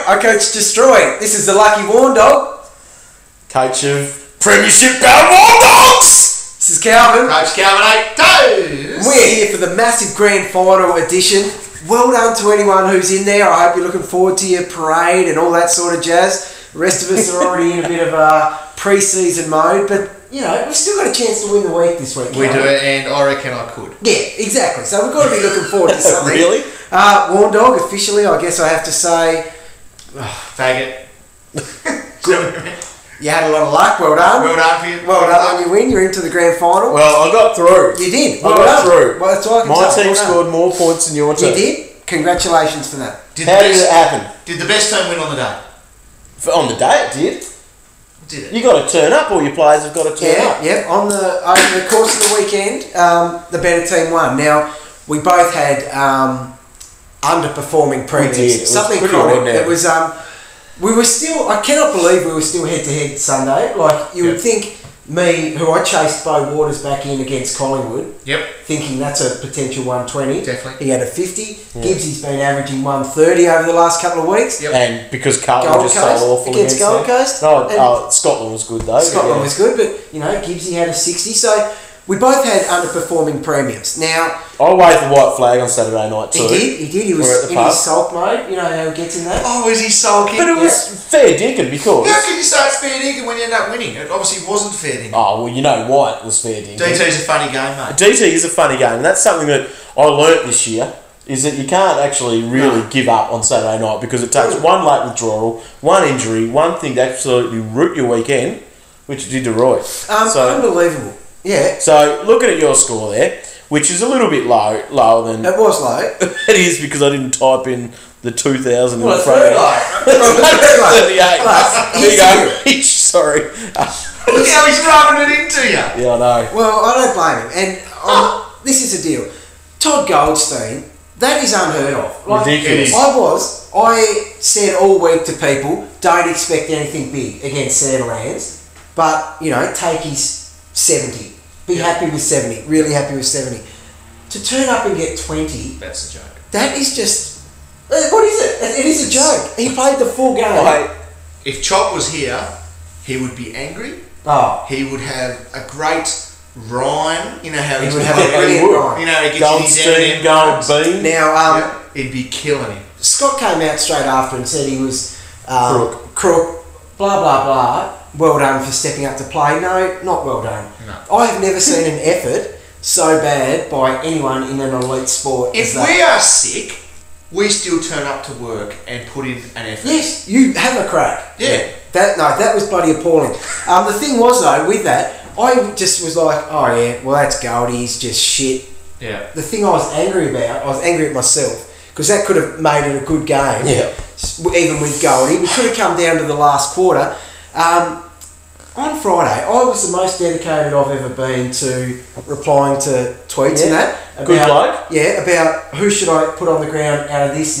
I coach Destroy. This is the Lucky Warn Dog. Coach of Premiership Bound Warn Dogs. This is Calvin. Coach Calvin 8 Toes. We're here for the massive grand final edition. Well done to anyone who's in there. I hope you're looking forward to your parade and all that sort of jazz. The rest of us are already in a bit of pre-season mode, but you know, we've still got a chance to win the week this week. We do it, and I reckon I could. Yeah, exactly. So we've got to be looking forward to something. Really? Warn Dog, officially, I guess I have to say... Faggot. You had a lot of luck. Well done. Well done for you. Well done on your win. You're into the grand final. Well, I got through. You did. I got through. Well, that's all I can My say. team Well done. scored more points than your team. You did. Congratulations for that. How did it happen? Did the best team win on the day? On the day, it did. Did it? You got to turn up. All your players have got to turn up. Yeah. Over the course of the weekend, the better team won. Now we both had underperforming premiums. We did. It was Something pretty chronic. ordinary. It was. We were still. I cannot believe we were still head to head Sunday. Like you would think, me who I chased Bo Waters back in against Collingwood. Yep. Thinking that's a potential 120. Definitely. He had a 50. Gibbsy's been averaging 130 over the last couple of weeks. Yep. And because Carlton Gold was just Coast so awful against Gold Coast. No, Scotland was good though. Scotland was good, but you know, Gibbsy had a 60. So we both had underperforming premiums. Now I waved the white flag on Saturday night too. He did. He was We're at the in pub. his sulk mode. You know how he gets in that. Oh, is he sulking? But it was fair dinkum because... How can you say it's fair dinkum when you end up winning? It obviously wasn't fair dinkum. Oh, well, you know why it was fair dinkum. DT's a funny game, mate. DT is a funny game, and that's something that I learnt this year, is that you can't actually really give up on Saturday night because it takes one late withdrawal, one injury, one thing to absolutely root your weekend, which it did to Roy. Unbelievable. Yeah. So, looking at your score there, which is a little bit lower than... It was low. It is because I didn't type in the 2,000 Well, in it's front very of low. 38. Plus, There you go. Sorry. Look how he's rubbing it into you. Yeah, I know. Well, I don't blame him. And this is the deal. Todd Goldstein, that is unheard of. Like, Ridiculous. I said all week to people, don't expect anything big against Sandilands, but, you know, take his 70. Be happy with 70. Really happy with 70. To turn up and get 20, That's a joke. that is just... What is it? It is a joke. He played the full game. If Chop was here, he would be angry. Oh. He would have a great rhyme. You know how He he's would have a brilliant rhyme. You know, he gets his Goldstein, Gold Bean. Now, he'd be killing him. Scott came out straight after and said he was Crook, blah, blah, blah. Well done for stepping up to play. No, not well done. No. I have never seen an effort so bad by anyone in an elite sport. If as that. we are sick, we still turn up to work and put in an effort. Yes, you have a crack. Yeah. That was bloody appalling. The thing was though, with that, I just was like, oh yeah, well that's Goldie, he's just shit. Yeah. The thing I was angry about, I was angry at myself, because that could have made it a good game. Yeah. Even with Goldie. We could have come down to the last quarter. On Friday, I was the most dedicated I've ever been to replying to tweets and that. About, Good bloke. Yeah, about who should I put on the ground out of this.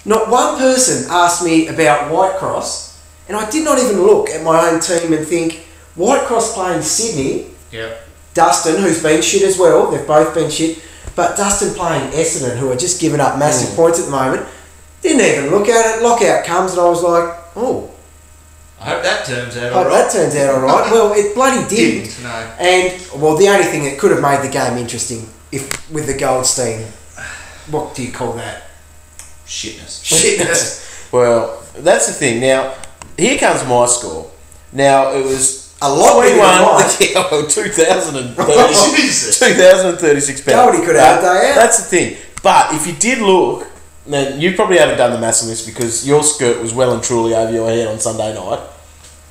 Not one person asked me about Whitecross, and I did not even look at my own team and think, Whitecross playing Sydney, Yep. Dustin, who's been shit as well, they've both been shit, but Dustin playing Essendon, who are just giving up massive points at the moment, didn't even look at it. Lockout comes and I was like, oh, I hope that turns out hope alright. that turns out alright. Well, it bloody didn't. Didn't, no. And, well, the only thing that could have made the game interesting, if with the Goldstein, what do you call that? Shitness. Well, that's the thing. Now, here comes my score. Now, it was A lot bigger than mine. Yeah, well, 2,030, Jesus. 2,036 pounds. Goldie could have had a day out. That's the thing. But if you did look, then you probably haven't done the maths on this because your skirt was well and truly over your head on Sunday night.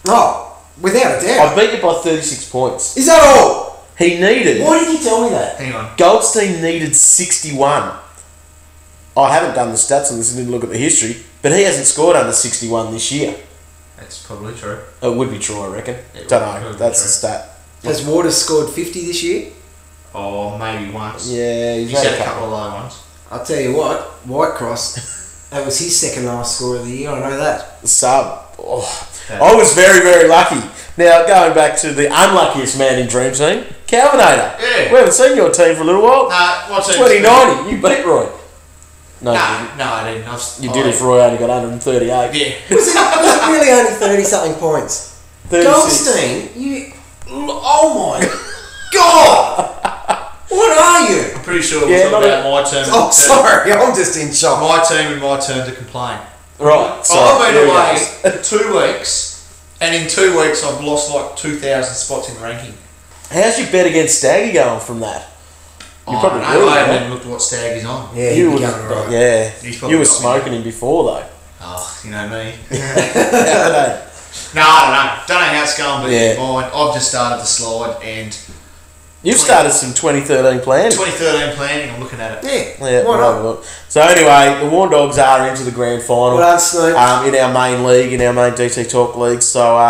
Oh, without a doubt. I beat you by 36 points. Is that all? He needed... Why did you tell me that? Hang on. Goldstein needed 61. I haven't done the stats on this and didn't look at the history, but he hasn't scored under 61 this year. That's probably true. It would be true, I reckon. It Don't would know. be That's true. the stat. Has Waters scored 50 this year? Oh, maybe once. Yeah, He's had a couple of low ones. I'll tell you what, Whitecross, that was his second last score of the year, I know that. Sub. Oh, I was very, very lucky. Now, going back to the unluckiest man in Dream Team, Calvinator. Yeah. We haven't seen your team for a little while. Nah, what's 2090, you beat Roy. No, No, you didn't. no, I didn't. You did if Roy only got 138. Yeah. Was it really only 30-something points? 36. Goldstein, you... Oh my God! What are you? I'm pretty sure Yeah, we'll talk about my turn. Oh, sorry, I'm just in shock. My team and my turn to complain. Right, so I've here been we away go. for 2 weeks, and in 2 weeks I've lost like 2,000 spots in the ranking. How's your bet against Staggy going from that? You probably I don't know, will, I haven't yeah. even looked at what Stag is on. Yeah, You you were, going right. yeah. He's probably You were got me. smoking him before though. Oh, you know me. Yeah, No, I don't know how it's going, but Yeah. mine. I've just started the slide, and You've started some 2013 planning. 2013 planning, I'm looking at it. Yeah, Yeah, why we'll have a not? look. So anyway, the Warn Dogs are into the grand final. Well done, Snoop. In our main league, in our main DT Talk league. So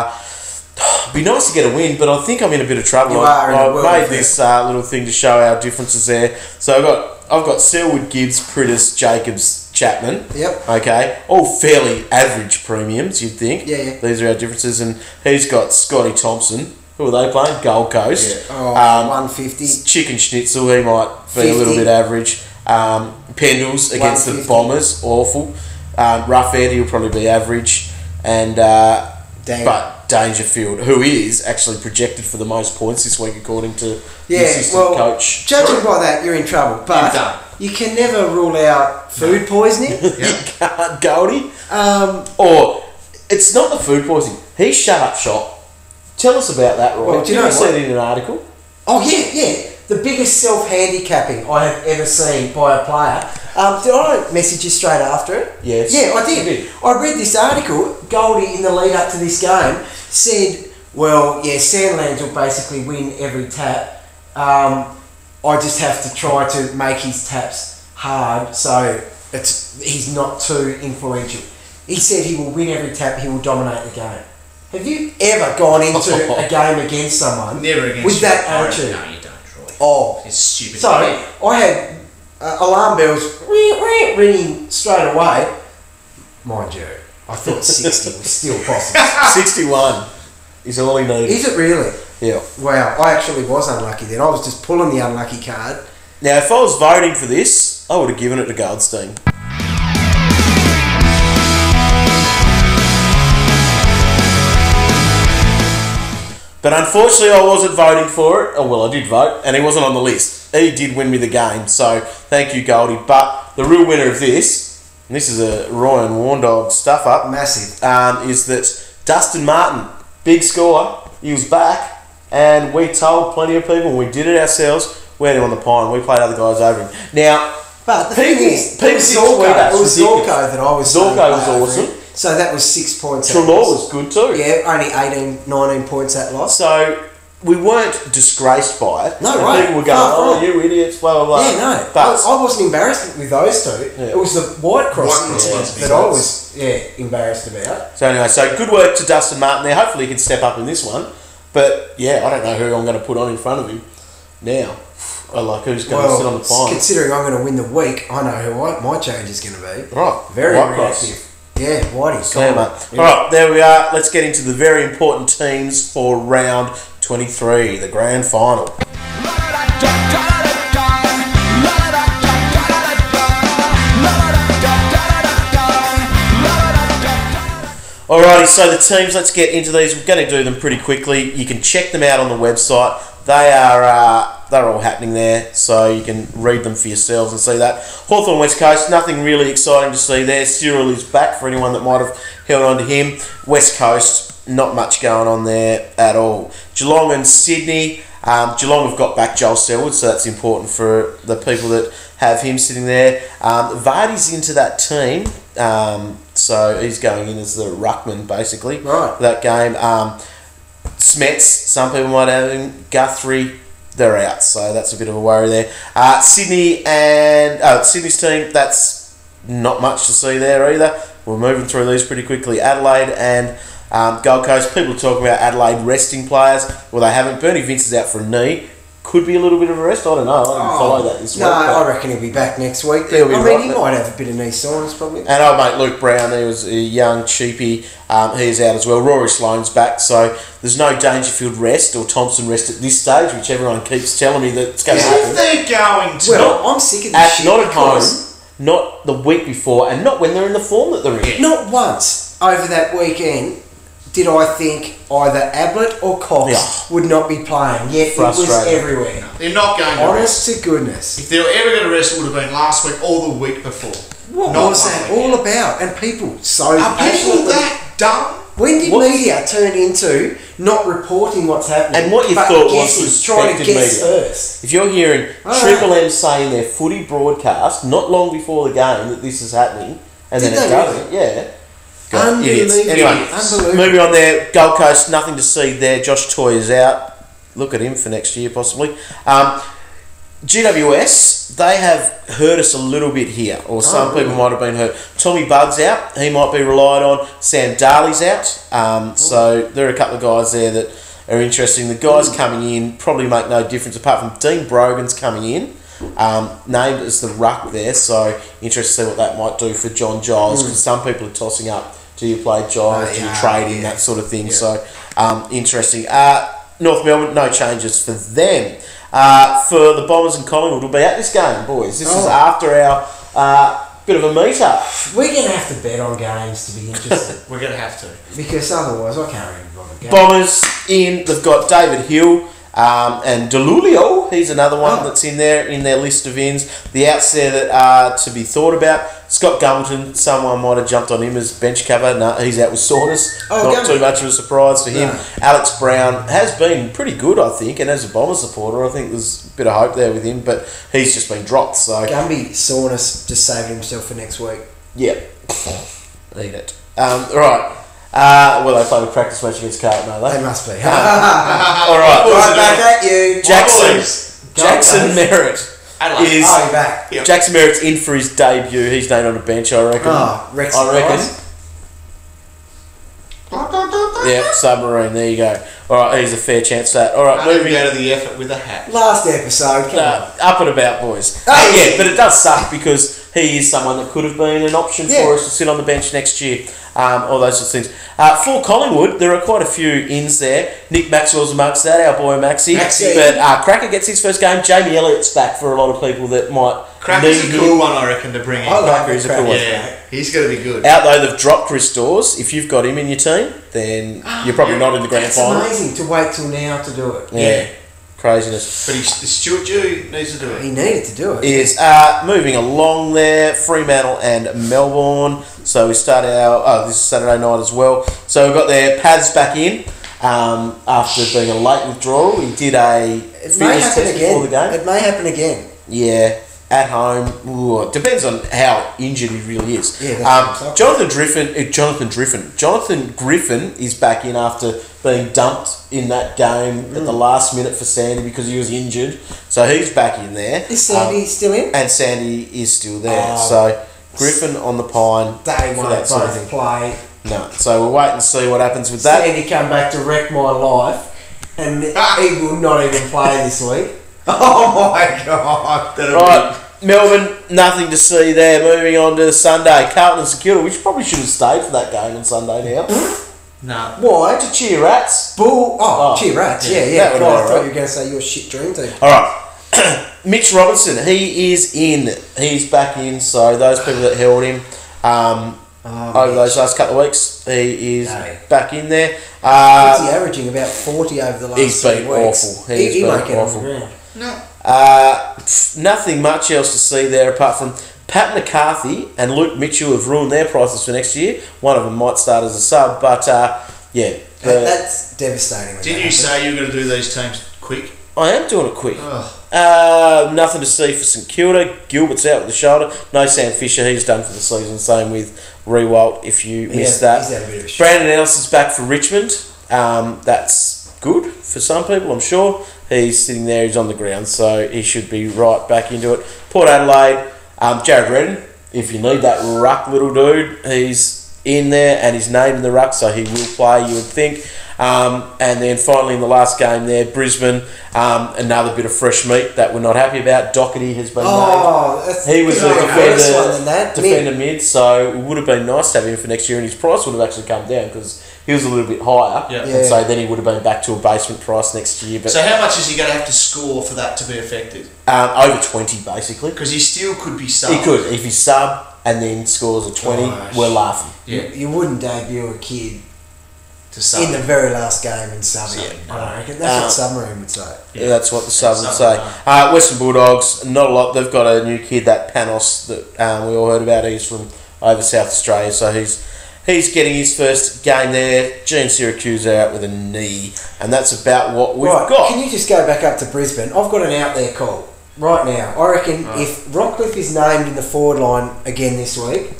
it'd be nice to get a win, but I think I'm in a bit of trouble. You are in a I've world made of this little thing to show our differences there. So I've got Selwood, Gibbs, Prittis, Jacobs, Chapman. Yep. Okay, all fairly average premiums, you'd think. Yeah, yeah. These are our differences, and he's got Scotty Thompson. Who are they playing? Gold Coast. Oh, 150. Chicken Schnitzel, he might be a little 50. bit average. Pendles against the 150. Bombers, awful. Rough Ed, he'll probably be average. And but Dangerfield, who is actually projected for the most points this week according to the assistant coach. Judging by that, you're in trouble. You're But done. you can never rule out food poisoning. Goldie. Or it's not the food poisoning. He shut up shop. Tell us about that, Roy. Well, do you know you what? said in an article? Oh, yeah. The biggest self-handicapping I have ever seen by a player. Did I message you straight after it? Yes. Yeah, I did. You did. I read this article. Goldie, in the lead up to this game, said, well, yeah, Sandlands will basically win every tap. I just have to try to make his taps hard so he's not too influential. He said he will win every tap, he will dominate the game. Have you ever gone into a game against someone Never against with you. that attitude? No, you don't, Troy. Oh, It's stupid. so I had alarm bells ringing straight away. Mind you, I thought 60 was still possible. 61 is all he needed. Is it really? Yeah. Wow, I actually was unlucky then. I was just pulling the unlucky card. Now, if I was voting for this, I would have given it to Goldstein. But unfortunately, I wasn't voting for it. Oh, well, I did vote, and he wasn't on the list. He did win me the game, so thank you, Goldie. But the real winner of this, and this is a Ryan Warndog stuff up, Massive. is that Dustin Martin, big scorer, he was back, and we told plenty of people, and we did it ourselves, we had him on the pine, we played other guys over him. Now, But the thing is, people it was did tweet us, Zorko ridiculous. that I was Zorko saying was play over awesome. him. So that was 6 points. Trelaw was good too. Yeah, only 18, 19 points that loss. So we weren't disgraced by it. No, And right. people were going, Far oh, from. you idiots, blah, blah, blah. Yeah, no. But I wasn't embarrassed with those two. Yeah. It was the white cross White cross that I was embarrassed about. So anyway, so good work to Dustin Martin there. Hopefully he can step up in this one. But yeah, I don't know who I'm going to put on in front of him now. I like who's going to sit on the pine. Considering I'm going to win the week, I know who my change is going to be. Right. Very White cross. reactive. Yeah, Whitey. Yeah, mate. All right, there we are. Let's get into the very important teams for round 23, the grand final. Alrighty, so the teams, let's get into these. We're going to do them pretty quickly. You can check them out on the website. They're all happening there, so you can read them for yourselves and see that. Hawthorn West Coast, nothing really exciting to see there. Cyril is back for anyone that might have held on to him. West Coast, not much going on there at all. Geelong and Sydney. Geelong have got back Joel Selwood, so that's important for the people that have him sitting there. Vardy's into that team, so he's going in as the ruckman, basically, Right. for that game. Smets, some people might have him. Guthrie, they're out, so that's a bit of a worry there. Sydney and Sydney's team, that's not much to see there either. We're moving through these pretty quickly. Adelaide and Gold Coast, people are talking about Adelaide resting players. Well, they haven't. Bernie Vince is out for a knee. Could be a little bit of a rest. I don't know. I didn't follow that this week. No, but- I reckon he'll be back next week. He'll be I mean, right he there. might have a bit of knee soreness, probably. And old mate Luke Brown, he was a young cheapie. He's out as well. Rory Sloane's back, so there's no Dangerfield rest or Thompson rest at this stage, which everyone keeps telling me that it's going to If happen. they're going to. Well, I'm sick of this At, shit not at home. because not the week before, and not when they're in the form that they're in. Not once over that weekend did I think either Ablett or Cox would not be playing. Yet it was everywhere. They're not going to Honest to goodness. If they were ever going to rest, it would have been last week or the week before. What was that all about? And people so Are people that dumb? When did media turn into not reporting what's happening? And what you but thought guessing, was trying to respected guess media. first. If you're hearing Triple M saying their footy broadcast not long before the game that this is happening, and Did then it they doesn't, yeah. God, Unbelievable. idiots. Anyway, Unbelievable. moving on there, Gold Coast, nothing to see there. Josh Toy is out. Look at him for next year, possibly. GWS, they have hurt us a little bit here, or some people might have been hurt. Tommy Budd's out, he might be relied on. Sam Darley's out, so there are a couple of guys there that are interesting. The guys coming in probably make no difference apart from Dean Brogan's coming in, named as the ruck there, so interested to see what that might do for John Giles, because some people are tossing up, do you play Giles, do you trade him, that sort of thing, so interesting. North Melbourne, no changes for them. For the Bombers and Collingwood, we'll be at this game, boys. This is after our bit of a meet-up. We're going to have to bet on games to be interested. We're going to have to. Because otherwise I can't really bother games. Bombers in, they've got David Hill and DeLulio. He's another one that's in their list of ins. The outs there that are to be thought about. Scott Gumbleton, someone might have jumped on him as bench cover. No, he's out with soreness. Not too much of a surprise for him. No. Alex Brown has been pretty good, I think, and as a Bomber supporter, I think there's a bit of hope there with him, but he's just been dropped. So Gumby, soreness, just saving himself for next week. Yeah. Eat it. Right. Well, they played a practice match against Carlton, are they? They must be. All right. Right back at you. Jackson Merritt. Is back. Yep. Jackson Merritt's in for his debut. He's named on a bench, I reckon. I reckon. Yeah, submarine. There you go. All right, he's a fair chance for that. All right, moving out of the effort with a hat. Last episode, come on. Up and about, boys. Yeah, but it does suck because he is someone that could have been an option for us to sit on the bench next year. All those sorts of things. For Collingwood, there are quite a few ins there. Nick Maxwell's amongst that, our boy Maxie. But Cracker gets his first game. Jamie Elliott's back for a lot of people that might Cracker's a cool one, I reckon, to bring in. I like a cool one. Yeah, he's going to be good. Out though, they've dropped Chris Dawes. If you've got him in your team, then you're probably not in the grand final. It's amazing to wait till now to do it. Yeah. Craziness. But Stuart Dew needs to do it. He needed to do it. Is moving along there, Fremantle and Melbourne. So we started this is Saturday night as well. So we've got their Pads back in after being a late withdrawal. He did a fitness test before the game. It may happen again. Yeah, at home. Ooh, it depends on how injured he really is. Yeah, Jonathan Griffin is back in after being dumped in that game at the last minute for Sandy because he was injured. So he's back in there. Is Sandy still in? And Sandy is still there. So Griffin on the pine. They won't both play. No. So we'll wait and see what happens with that. Sandy come back to wreck my life, and he will not even play this week. Oh my God! Right, Melbourne, nothing to see there. Moving on to Sunday, Carlton and St Kilda, which probably should have stayed for that game on Sunday now. No. Why? To cheer Rats. Cheer Rats. Yeah. I thought you were going to say your shit dream team. All right. Mitch Robinson, he is in. He's back in. So those people that held him over those last couple of weeks, he is back in there. What's he averaging? About 40 over the last 2 weeks. He's been awful. He won't get awful. On the ground. No. Nothing much else to see there apart from Pat McCarthy and Luke Mitchell have ruined their prices for next year. One of them might start as a sub, but that's devastating. Didn't you say you were going to do these teams quick? I am doing it quick. Nothing to see for St Kilda. Gilbert's out with the shoulder. No Sam Fisher. He's done for the season. Same with Rewalt. If you missed that, Brandon Ellis is back for Richmond. That's good for some people, I'm sure. He's sitting there. He's on the ground, so he should be right back into it. Port Adelaide. Jared Redden. If you need that ruck little dude, he's in there and he's named in the ruck, so he will play. You would think. And then finally in the last game there, Brisbane, another bit of fresh meat that we're not happy about. Doherty has been named. He was a defender mid, so it would have been nice to have him for next year, and his price would have actually come down because he was a little bit higher, and so then he would have been back to a basement price next year. But so how much is he going to have to score for that to be affected? Over 20, basically. Because he still could be sub. He could. If he sub and then scores a 20, we're laughing. Yeah. You wouldn't debut a kid to sub in the very last game and sub it. I reckon that's what Submarine would say. Yeah, that's what the sub would say. Western Bulldogs, not a lot. They've got a new kid, that Panos, that we all heard about. He's from over South Australia, so he's getting his first game there. Gene Syracuse out with a knee, and that's about what we've got. Can you just go back up to Brisbane? I've got an out there call right now. I reckon if Rockcliffe is named in the forward line again this week,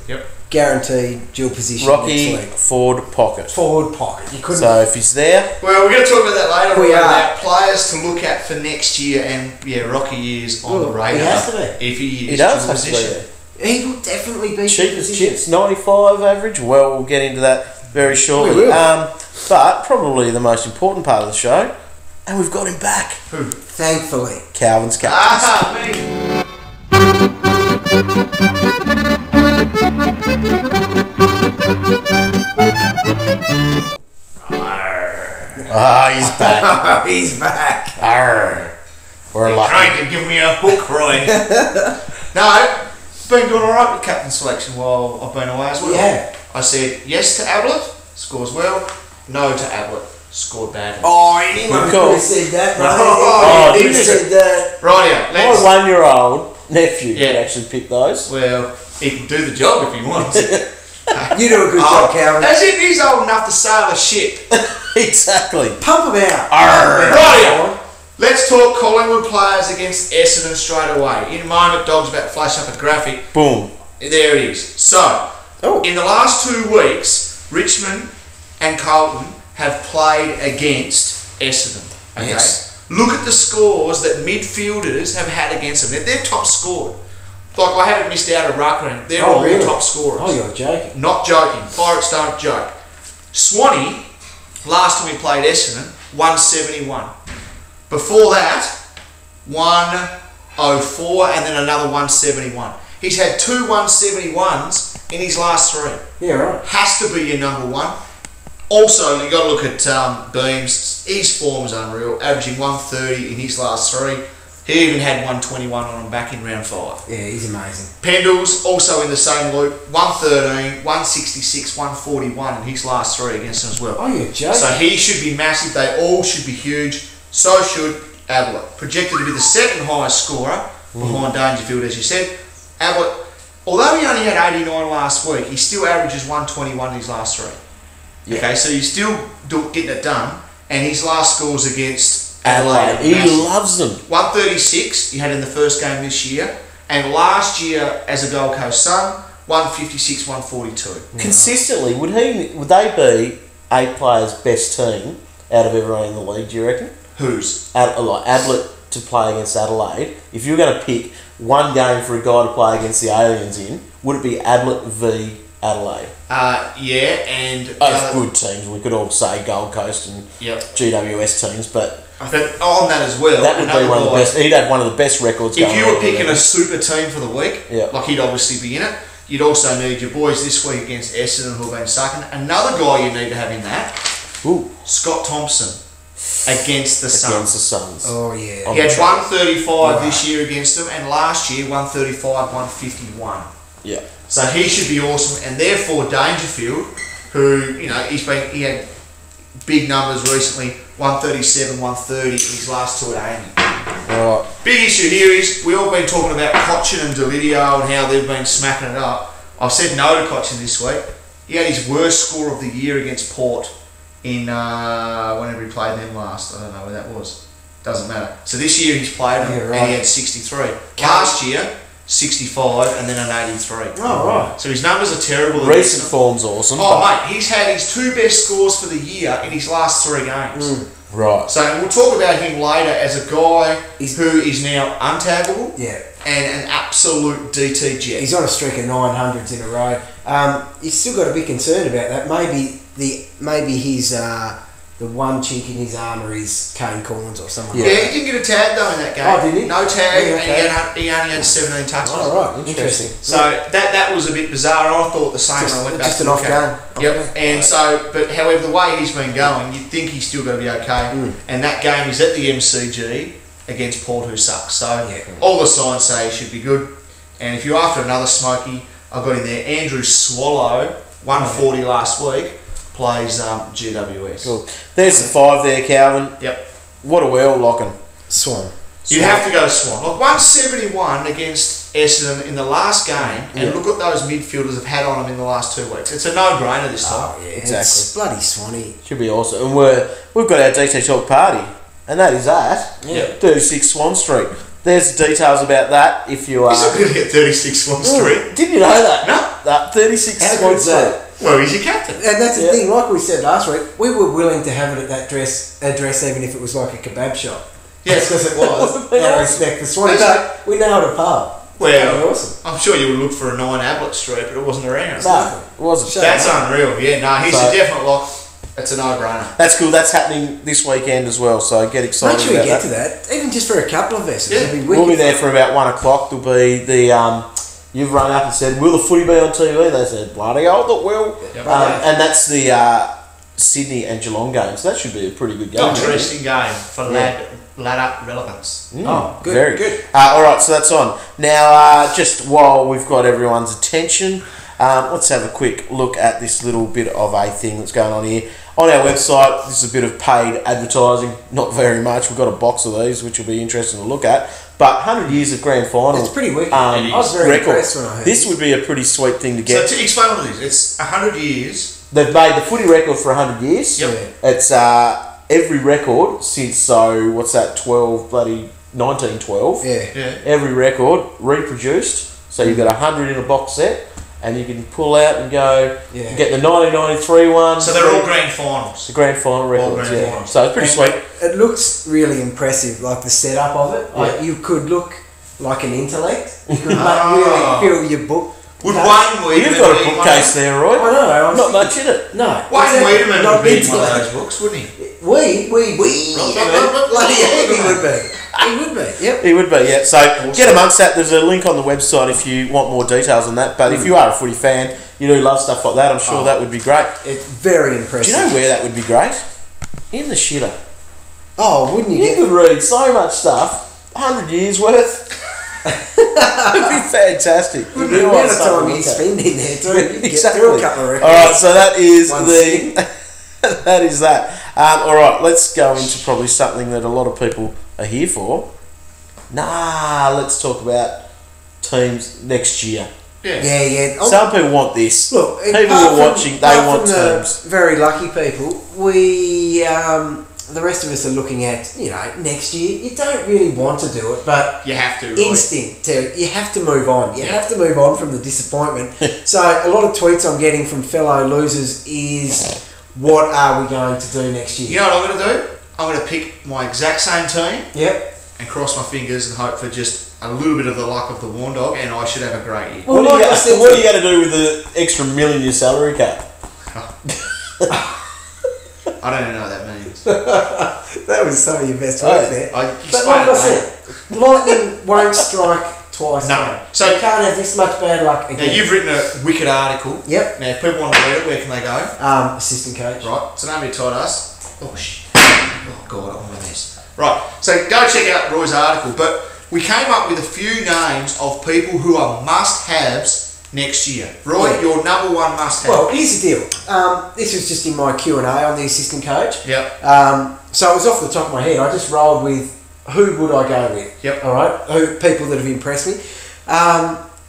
guaranteed dual position Rocky next week. forward pocket. Forward pocket. You couldn't. So if he's there, well, we're going to talk about that later. We are. About players to look at for next year, and Rocky is on the radar. He has to be. If he is, he does dual have to be position. there. He will definitely be Cheapest chips, 95 average. Well, we'll get into that very shortly. We will. But probably the most important part of the show, and we've got him back. Who? Thankfully. Calvin's captain. Me. He's back. He's back. Arr. We're lucky. Trying to give me a hook, Roy. No, been doing alright with captain selection while I've been away as well. Yeah. I said yes to Ablett, scores well. No to Ablett, scored badly. Oh, anyone Good call. could have said that. Oh, He could have said that. Rightio, My let's. 1-year-old nephew can actually pick those. Well, he can do the job if he wants. You do a good job, Calvin. As if he's old enough to sail a ship. Exactly. Pump him out. Rightio. Let's talk Collingwood players against Essendon straight away. In a moment, Dog's about to flash up a graphic. Boom. There it is. So, in the last 2 weeks, Richmond and Carlton have played against Essendon. Okay? Yes. Look at the scores that midfielders have had against them. They're top scored. Like, I haven't missed out a rucker, and they're all really? top scorers. Oh, you're joking. Not joking. Pirates don't joke. Swanee, last time we played Essendon, 171. Before that, 104 and then another 171. He's had 2 171s in his last 3. Yeah, right. Has to be your number one. Also, you got to look at Beams. His form's unreal, averaging 130 in his last 3. He even had 121 on him back in round 5. Yeah, he's amazing. Pendles also in the same loop, 113, 166, 141 in his last 3 against them as well. Oh, you're joking. So he should be massive. They all should be huge. So should Ablett. Projected to be the second highest scorer behind Dangerfield, as you said. Ablett, although he only had 89 last week, he still averages 121 in his last 3. Yeah. Okay, so he's still getting it done. And his last scores against Adelaide. He loves them. 136 he had in the first game this year. And last year, as a Gold Coast Sun, 156, 142. Consistently, would they be a player's best team out of everyone in the league, do you reckon? Whose? Like Ablett to play against Adelaide. If you were going to pick one game for a guy to play against the Aliens in, would it be Ablett v Adelaide? Yeah, and Both good teams. We could all say Gold Coast and GWS teams, but on that as well, that would be one of the best. He'd have one of the best records. If you were picking a super team for the week, yeah, like he'd obviously be in it. You'd also need your boys this week against Essendon, who have been sucking. Another guy you need to have in that, Scott Thompson against the Suns. Against the Suns. Oh yeah. He had 135 this year against them, and last year 135, 151. Yeah. So he should be awesome, and therefore Dangerfield, who he had big numbers recently, 137, 130 in his last 2 at Amy. Right. Big issue here is we all been talking about Cochin and Delidio and how they've been smacking it up. I've said no to Cochin this week. He had his worst score of the year against Port in whenever he played them last. I don't know where that was. Doesn't matter. So this year he's played them and he had 63. Last year 65 and then an 83. Oh, right. So his numbers are terrible. Recent form's awesome. Oh, mate, he's had his 2 best scores for the year in his last 3 games. Right. So we'll talk about him later as a guy who is now untaggable and an absolute DT jet. He's on a streak of 900s in a row. He's still got to be concerned about that. Maybe his the one chink in his armour is Kane Corns or someone. Yeah, like that. he didn't get a tag though in that game. Oh, did he? No tag, Yeah, okay. and he only had 17 touches. Oh, right, interesting. So that was a bit bizarre. I thought the same when I went back Just to an off look game. at it. Yep. And so, but however, the way he's been going, you'd think he's still going to be okay. And that game is at the MCG against Port, who sucks. So all the signs say he should be good. And if you're after another smoky, I've got in there Andrew Swallow, 140 last week, plays GWS. Cool. There's the 5 there, Calvin. Yep. What are we all locking? Swan. You'd have to go to Swan. Look, 171 against Essendon in the last game, and look what those midfielders have had on them in the last 2 weeks. It's a no-brainer this time. Oh, yeah, Exactly. It's bloody Swanee. Should be awesome. And we've got our DT Talk party, and that is at 36 Swan Street. There's the details about that if you are. He's not going to get 36 Swan Street. Did you know that? No. That 36 How Swan good's Street. that? Well, he's your captain. And that's the thing, like we said last week, we were willing to have it at that address even if it was like a kebab shop. Yes, because it was. Out of respect for Swanee. But we nailed a pub. Well, awesome. I'm sure you would look for a 9 Ablett Street, but it wasn't around. No, it wasn't. That's unreal. Yeah, no, he's a definite lock. It's a no-brainer. That's cool. That's happening this weekend as well, so get excited Make sure you about get to that, even just for a couple of vessels. Yeah. It'll be We'll be wicked. there for about 1 o'clock. There'll be the you've run up and said, "Will the footy be on TV?" They said, "Bloody old it will." Yep. And that's the Sydney and Geelong game, so that should be a pretty good game. Interesting game for ladder relevance. Oh, good, Very good. All right, so that's on now. Just while we've got everyone's attention, let's have a quick look at this little bit of a thing that's going on here. On our website, this is a bit of paid advertising, not very much. We've got a box of these, which will be interesting to look at. But 100 years of grand final. It's pretty wicked. I was very record. impressed when I heard This would be a pretty sweet thing to get. So to explain what it is, it's 100 years. They've made the footy record for 100 years. Yep. It's every record since, what's that, 1912. Yeah. Every record reproduced. So you've got 100 in a box set. And you can pull out and go, you get the 1993 one. So they're all grand finals. The grand final records, grand finals. So it's pretty sweet. It looks really impressive, like the setup of it. Like you could look like an intellect. You could really fill your book. Would Wayne Wiedemann You've got a be bookcase there, Roy. I know. I was Not much in it. No. Wayne Wiedemann Not would be in one of intellect. those books, wouldn't he? We. Bloody heck, he would be. He would be, yep. He would be, yeah. So get amongst that. There's a link on the website if you want more details on that. But if you are a footy fan, you do love stuff like that, I'm sure that would be great. It's very Do impressive. you know where that would be great? In the shitter. Oh, wouldn't you You get... could read so much stuff. 100 years worth. It'd be fantastic. The amount of time you spend in there too. You can get through a couple of records. Alright, so that is One that is that. Alright, let's go into probably something that a lot of people are here for. Let's talk about teams next year. Yeah. Some people want this. Look, people apart are from- watching, they apart want from the teams. very lucky people, we, the rest of us are looking at, next year. You don't really want to do it, but You have to. Right? instinct you have to move on. You have to move on from the disappointment. So a lot of tweets I'm getting from fellow losers is, what are we going to do next year? You know what I'm going to do? I'm going to pick my exact same team Yep. and cross my fingers and hope for just a little bit of the luck of the Warn Dog, and I should have a great year. Well, What are like I said, you going to do with the extra $1 million in your salary cap? I don't even know what that means. that was some of your best work there. I But explain like I it said, lightning won't strike twice. No. So you can't have this much bad luck Now, again. you've written a wicked article. Yep. Now, if people want to read it, where can they go? Assistant coach. Right, so don't be a tight ass. Oh, shit. Oh, God, I'm with this. Right, so go check out Roy's article. But we came up with a few names of people who are must-haves next year. Roy, your number one must-have. Well, here's the deal. This was just in my Q&A on the assistant coach. Yep. So it was off the top of my head. I just rolled with who would I go with. Yep. All right. People that have impressed me.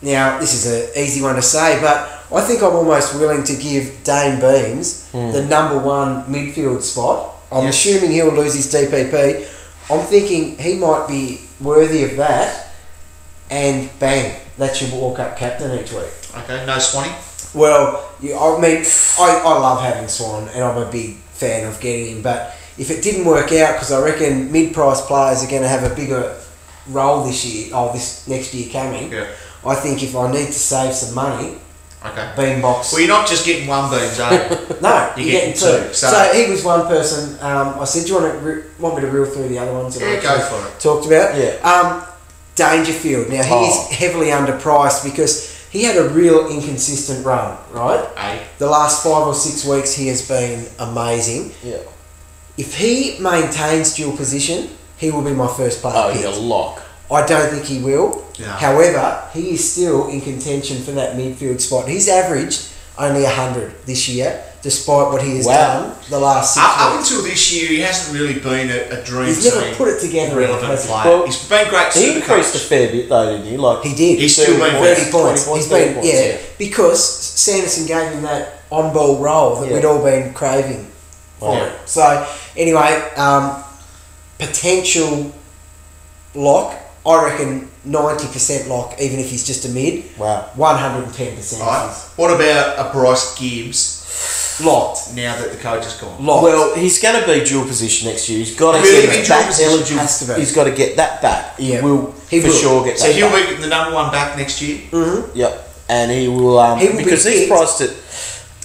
Now this is an easy one to say, but I think I'm almost willing to give Dane Beams the number one midfield spot. I'm assuming he'll lose his DPP. I'm thinking he might be worthy of that, and bang, that's your walk-up captain each week. Okay, no Swanee. Well, I love having Swan, and I'm a big fan of getting him. But if it didn't work out, because I reckon mid-price players are going to have a bigger role this year, this next year coming. Yeah. I think if I need to save some money, Okay. bean box. Well, you're not just getting one beans, are you? No, You're you're getting getting two. two, So, so- he was one person. I said, do you want me to reel through the other ones that I Yeah, go actually for it. talked about? Yeah. Dangerfield. Now, he is heavily underpriced because he had a real inconsistent run, right? The last 5 or 6 weeks, he has been amazing. Yeah. If he maintains dual position, he will be my first player Oh, picked. he's a lock. I don't think he will. No. However, he is still in contention for that midfield spot. He's averaged only 100 this year, despite what he has done the last 6 Up weeks. until this year, he hasn't really been a dream He's team never put it together. relevant has he? player. Well, He's been great. He increased a fair bit though, didn't he? Like He did. He's still been 30 points. 20 He's been, 30 points, yeah, because Sanderson gave him that on-ball role that we'd all been craving for Yeah. it. So, anyway, potential lock, I reckon 90% lock, even if he's just a mid. Wow. 110% Right. is What about a Bryce Gibbs locked. now that the coach has gone? Locked. Well, he's going to be dual position next year. He's got to Will he be get dual that position? eligible. Has to be. He's got to get that back. Yeah. He will He for will. sure get So that he'll back. be the number one back next year. Yep. And he will, He will be because he's picked priced at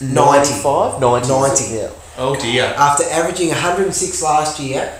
95, 90. 90. Yeah. Oh dear. After averaging 106 last year,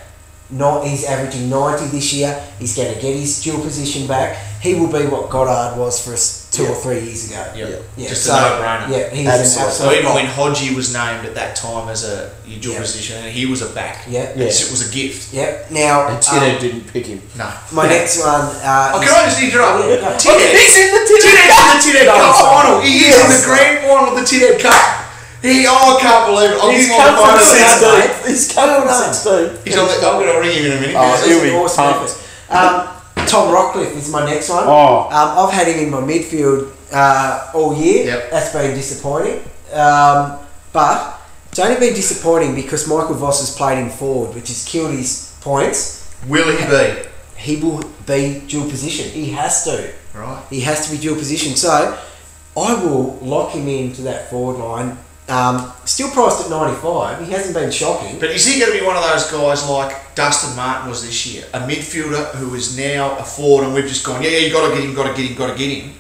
he's averaging 90 this year. He's going to get his dual position back. He will be what Goddard was for us 2 or 3 years ago. Yep. Yeah, Just so, a no-brainer. Yeah, he's Absolutely. an So absolute even lock. when Hodgie was named at that time as a dual Yeah. position, and he was a back, Yeah. Yeah. it was a gift. Yep. Now, And Tino didn't pick him. No. my next one. Oh, can I just interrupt? Yeah, go. Tidhead. He's in the Tidhead's in the Tidhead No, Cup sorry. final. He is in Yes. the grand final of the Tidhead Cup. I can't believe it. I'll give He's him on come the from phone. 16. He's come from Well done. 16. He's on the, I'm going to ring him in a minute. Oh, That's he'll an be awesome pumped. effort. Tom Rockcliffe is my next one. Oh. I've had him in my midfield all year. Yep. That's been disappointing. But it's only been disappointing because Michael Voss has played him forward, which has killed his points. Will he be? He will be dual position. He has to. Right. He has to be dual position. So I will lock him into that forward line. Still priced at 95. He hasn't been shocking. But is he going to be one of those guys like Dustin Martin was this year? A midfielder who is now a forward, and we've just gone, yeah, you got to get him, got to get him, got to get him.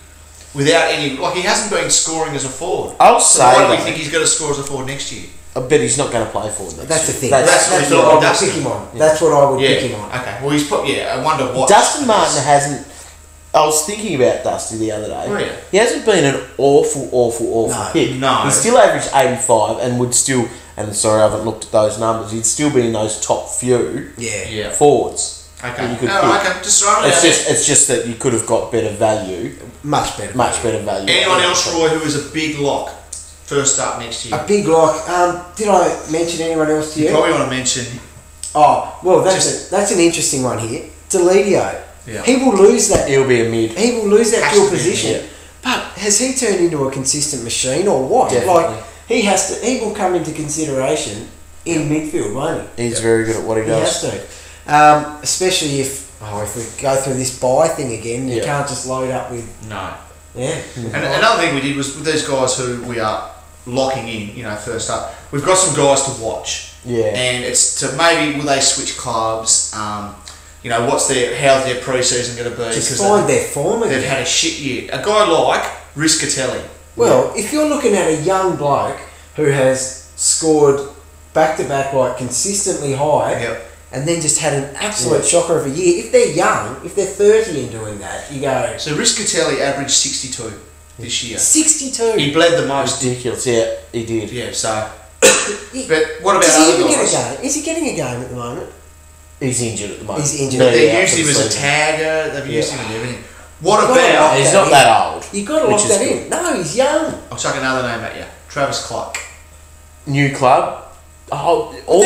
Without any, like, he hasn't been scoring as a forward. I'll So say why do we that. think he's going to score as a forward next year? I bet he's not going to play forward next That's the year. thing. That's what That's we what thought I would Dustin. pick him on. That's what I would pick him on. Okay. Well, he's put. Yeah, I wonder what. Dustin Martin hasn't. I was thinking about Dusty the other day. Oh, yeah. He hasn't been an awful No, pick. no. He still averaged 85 and would still. And sorry, I haven't looked at those numbers. He'd still be in those top few Yeah. Yeah. forwards. Okay. that you could No, pick. okay. Just throwing it It's out just, it's just that you could have got better value, Much better. much better value. there. Anyone else, Roy, who is a big lock first up next year? A big lock. Did I mention anyone else to you? You probably want to mention. Oh, well, Just- that's an interesting one here. Deledio. Yeah. He will lose that. He'll be a mid. He will lose that Has dual to be, position. yeah. But has he turned into a consistent machine or what? Definitely. Like he has to. He will come into consideration in midfield, won't he? He's very good at what he He does. has to. Especially if we go through this buy thing again, you Yeah. can't just load up with No. yeah. And another thing we did was with these guys who we are locking in, first up, we've got some guys to watch. Yeah. And it's to maybe will they switch clubs? How's their pre-season going to be? Just 'Cause find their form they've again. had a shit year. A guy like Riscatelli. Well, if you're looking at a young bloke who has scored back to back like consistently high, Yep. and then just had an absolute shocker of a year. If they're young, if they're 30 and doing that, you go So Riscatelli averaged 62 this year. 62. He bled the most. Ridiculous. Yeah, he did. Yeah. So, Yeah. but what about Does he other even get guys? a game? Is he getting a game at the moment? He's injured at the moment. He's injured. No, They yeah, used him as a absolutely. tagger. They've used Yeah. him in everything. What You've got to about? lock He's that not in. that old. You got to which lock is that good. in. No, he's young. I'll chuck another name at you. Travis Clark. New club. Oh, all